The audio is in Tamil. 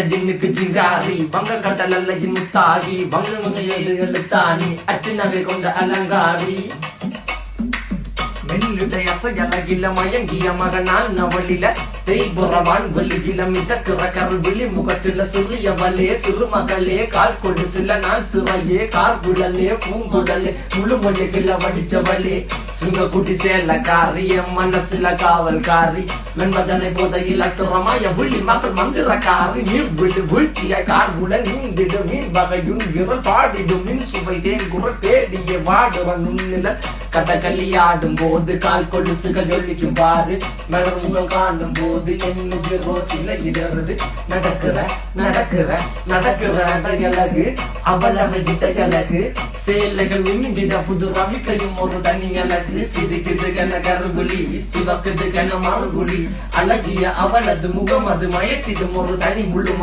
ஜின்னுக்கு ஜிங்காரி வங்க கடலல்ல முத்தாகி வங்க எழுத்தாணி அச்சு நகை கொண்ட அலங்காரி மெல்லுடைய அசையலகில மயங்கிய மகனான் நவளில தேய்புறவான் வெளியில மிதக்கிற கருவிழி முகத்தில சிறியவளே சிறுமகளே கால் கொடு சில நான் சிறையே கார்குழலே பூங்குடலே முழுமொழிகள வடிச்சவளே சுங்க குட்டி சேலக்காரி என் மனசுல காவல்காரி மென்பதனை போதையில் அத்துறமாய விழி மகள் மந்திரக்காரி நீர் விழு வீழ்ச்சிய கார்குழல் நீந்திடு மீன் வகையுன் விரல் பாடிடும் மின் சுவை தேன் குரல் தேடிய வாடுவன் உன்னில கதகளியாடும் போது கால் கொலுசுகள் ஒழிக்கும் பாரு மலர் முகம் காணும் போது என்னுடைய ரோசில இடருது நடக்கிற நடக்கிற நடக்கிற அழகு அவளவை அழகு சேலைகள் உண்ணிட புது ரவிக்கையும் ஒரு தனி அழகு சிரிக்குது கன கருகுலி சிவக்குது கன மறுகுலி அழகிய அவளது முகம் அது மயக்கிடும் ஒரு தனி முழு